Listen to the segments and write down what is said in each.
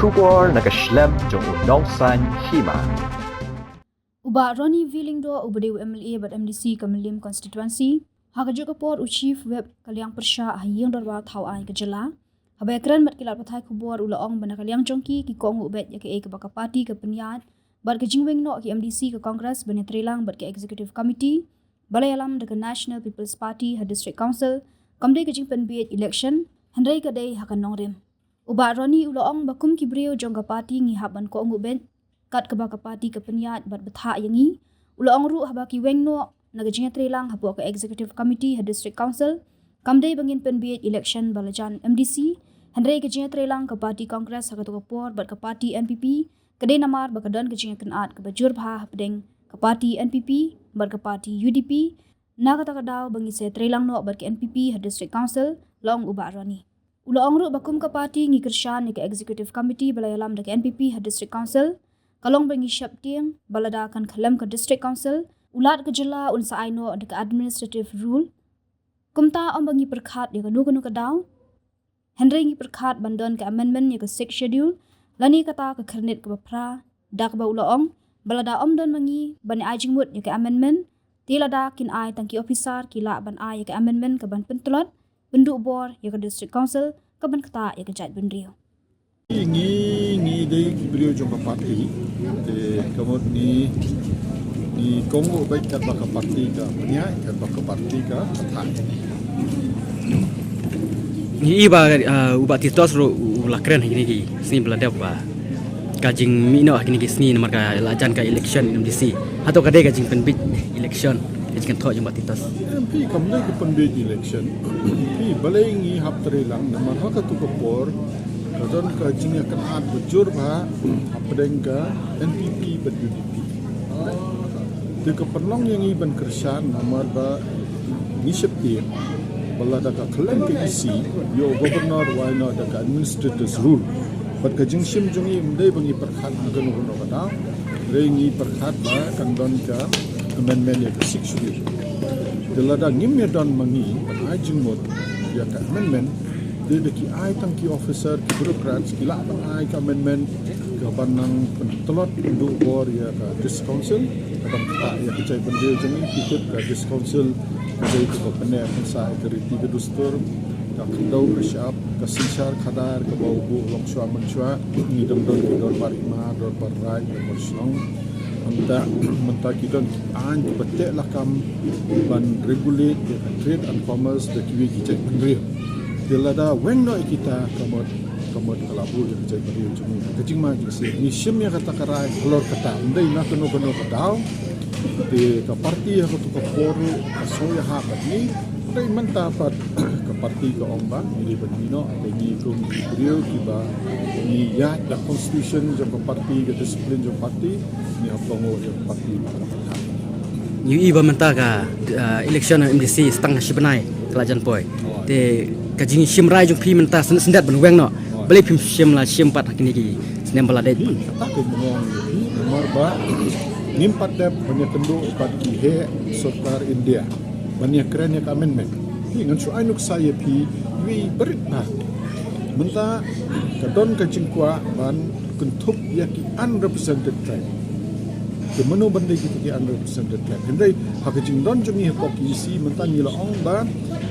Shubor nakaslem jong unongsan hima. Uba Ronnie Villingdo ubadeu MLA bat MDC Kamalim constituency hakajuk kapor chief web kaliang persha hayang darwa thau ai kejela habekran bat kilat pathai kubor ulaong bana kaliang jongki ki kong ubet ya ke baka parti ke penyat bat ke jingweng no ki MDC ke Congress bani trilang bat ke executive committee balai alam de National People's Party ha district council kamdei ke jing penbiet election handai ke dei hakan nongrem uba Ronnie ulaong bakum ki brio jongga parti ngi haban ko ubet kat ke baka parti ke penyat bat betha yangi ulaong ru habaki weng no nagajinga trilang hapo ke executive committee ha district council kamdei bangin penbiet election balajan MDC handai ke jinga trilang ke parti congress ha to por bat ke parti NPP kedai namar bakadan ke jinga kenat ke bajur bha pedeng ke parti NPP bat ke parti UDP na kata kadaw bangi se trilang no bat ke NPP ha district council long uba Ronnie ulaong ru bakum ke parti ngi kershan ke executive committee balayalam de ke NPP ha district council kalong bangi syap tiang balada akan kalam ke district council ulat ke jela unsa aino de ke administrative rule kumta om bangi perkhat ya kanu kanu kadaw Henry ngi perkhat bandon ke amendment ya ke 6 schedule lani kata ke kernit ke bapra dak ba ulaong balada om don mangi bani ajing mut ya ke amendment tilada kin ai tangki officer kila ban ai ya ke amendment ke ban pentlot benduk bor ya ke district council ke ban kata ya ke jat bendrio Ngi dei beliau jumpa parti, kemudian ni Kongo baik kat baka parti ka punya, kat baka parti ka kathai. Ni iba ubat titos ro ulakren hini ki sini belada ba. Kajing mino hini ki sini nomor ka lajan ka election MDC atau kadai kajing penbit election kajing thok jumpa titos. MP kamle ke penbit election. MP balai ngi hap terilang nomor ha ka tu kopor Kadon ka jinga kenat bujur ba apdeng ka NPP ber UDP. De ka penlong yang iban kersan namar ba nisepti balada ka klan ke isi yo governor why not the administrators rule. Bat ka jing sim jungi mdai bangi perkhat ngano ngano kata rengi perkhat ba kandon ka amendment ya ka 6 schedule. Delada ngim ya don mangi ai jing mot ya ka amendment dia ki ai tangki officer ki bureaucrats ki la ai ka amendment ke banang pentelot induk bor ya ka district council abang tak ya kecai bendil jemi ikut ka district council jadi ke penek pensa authority ke dustur ka kendau ke syap ka sinsar khadar ke bau bu long shwa menshwa ni dom don ki dor parima dor parai ke bersong menta kita an betek lakam ban regulate the trade and commerce the kiwi kicai pendiri Dilada wengno kita kamot kalabu yang jadi beri cumi kecing mah jadi ni simnya kata karai kelor kata ndai nak keno kata di ke parti aku tu ke poru asoya hakat ni ndai mentapat ke parti ke omba ini benino ini kum beliau tiba ni ya the constitution je parti ke disiplin je parti ni apa ngo je parti Ni iba mentaka election MDC setengah sibenai kelajan poi. Te kajing simrai jung pi menta sendat ben weng no. Beli pim sim la sim pat hakini ki senem balade. Tak ke mong ni nomor ba nimpat dep banyak kendu pat ki he Sarkar India. Banyak keren ya amendment. Ni ngan su ainuk saya pi wi berit na. Menta kadon kajing kwa ban kentup ya ki unrepresented tribe. Ke menu benda kita ki unrepresented tribe. Hendai hakajing don jumi hok isi menta ni laong ba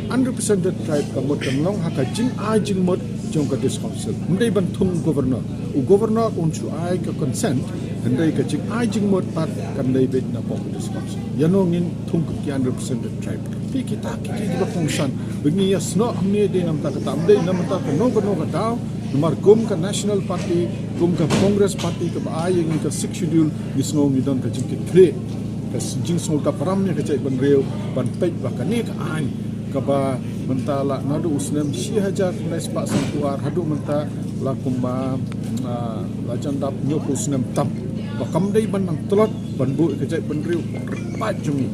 unrepresented tribe kamot kenlong hakajing ajing mod jong ka district council. Hendai ban thung governor. U governor unsu ai ka consent hendai kajing ajing mod pat kandai bet na pok district council. Yanongin thung ki unrepresented tribe. Pi kita ki ba fungsan. Bengi yasno amne de nam ta kata amde nam ta no ka daw nomor gum ka national party gum ka congress party ka ai yang ka 6 schedule gisno ngidon ka jing kre ka jing so ka paramnya ka cai ban reu ban pej ba ka ne ka ai ka ba mentala nadu usnem si hajar nes pak santuar hadu menta la kumba la jandap nyo usnem tap ba kamdai ban nang telot ban bu ka cai ban reu pat jung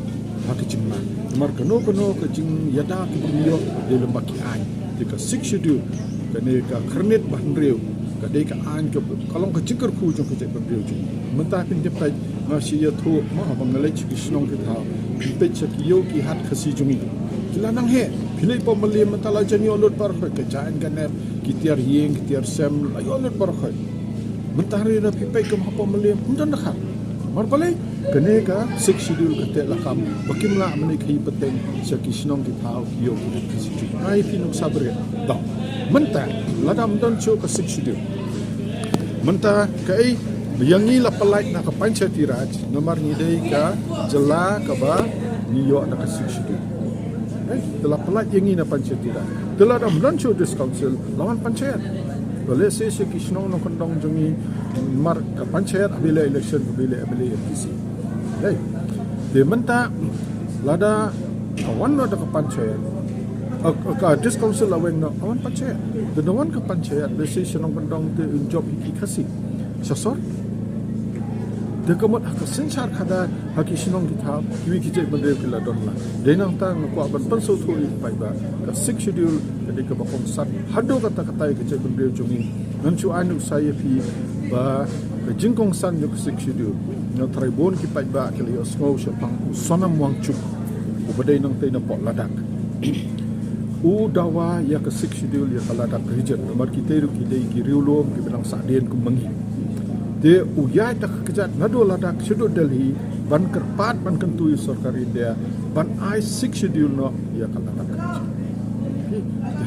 ha ka jing ma nomor kano ka jing yada ki brio de lembaki ai ka 6 schedule kene ka kernit bahan riu ka dei ka an ka kalong ka cikar ku jong ka cek ban riu jong mentah pin de pai ma si ya thu ma bang ngalai chi snong ka tha pe chak yo ki hat khasi jungi kila nang he pilai pa mali mentala jani olot par ka chain ka ne ki tiar yeng ki tiar sem ayo olot par kha mentari na pipai ke mahapa meliam undan dah mar balai kene ka 6 schedule kate lakam bakimla amne khai pateng saki sinong ki thau yo ki kisi ai pinung sabre da menta ladam don cho ka 6 schedule menta kai yangi la palai na ka panchayati raj nomor ni dei ka jela ka ba ni yo na ka 6 schedule telah palai yangi na panchayati raj telah dam don cho this council lawan panchayat boleh saya kisnong no kondong jongi mar ka panchayat bila election bila MPC hey de menta lada kawan ada ka panchayat ka this council lawan no kawan panchayat de lawan ka panchayat besi senong kondong te job iki kasi sasor de kamot ka sensar kada haki sinong kita kiwi kije bende kila donla de nang tang ko aban panso thoi pai ba ka 6 schedule de ka bakong sat hado kata kata kije bende jongi nanchu anu saya pi ba ka jingkong san yo 6 schedule no tribun ki pai ba kili osngo sepang sonam wangchuk ubadai nang te na pot ladak u dawa ya ka 6 schedule ya ladak region nomor kita ru ki dei ki riulom ki benang saden ku mangi de uyai tak kejat nado ladak schedule Delhi ban kerpat ban kentu sarkar India ban I 6 schedule no ya ka ladak region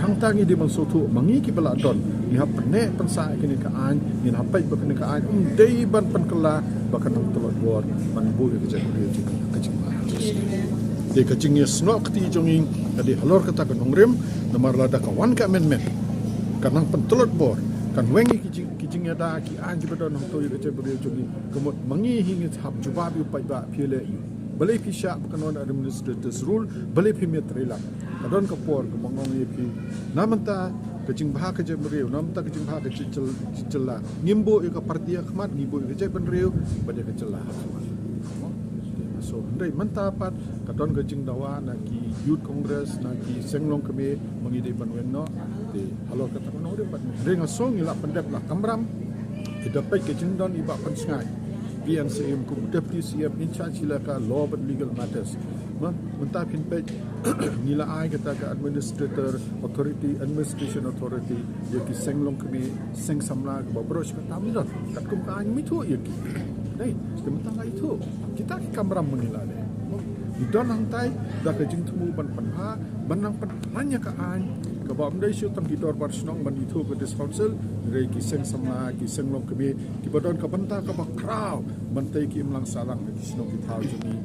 hang tangi di mansotu mangi ki bala don ni ha pene pensa kini ka an ni ha pai ba kini ka an dei ban pan kala ba kan tolot bor ban bu ke jek ke kecing de kecing ya snok ti jonging adi halor kata ka nongrem nomor lada ka wan ka men kanang pan tolot bor kan wengi kijing ya da ki an ki badon to ye ke beri jongi kemot mangi hingi hab jubab yu pai ba phile yu balai pisha bukan on administrators rule balai pimit rela kadon ka por ka mangong ye pi namanta kecing bah ke beri namanta kecing bah ke cicela ngimbo ye ka partia khmat ngimbo ye ke benriu bade ke celah so ndai mentapat kadon kecing dawa na ki youth congress na ki senglong kebe mangide banwenno de halo kata no de pat ring song ila pendep la kamram dapat kecing don iba pensengai PNCM ku deputy CM in charge ka law and legal matters mentah pinpej nila ai kata ka administration authority ye ki senglong kebe seng samla ka bros ka tamidot kat kum ka an mitu ye ki dai mentang itu kita ki kamram menila de don hang tai da ka jing tumu ban panha banang pan hanya ka an ka ba amdai shu tam kitor par snong ban itu ke this council rei ki seng sama ki senglong kebe ki badon ka banta ka ba kraw bantai ki mlang salang ki snong ki thau jini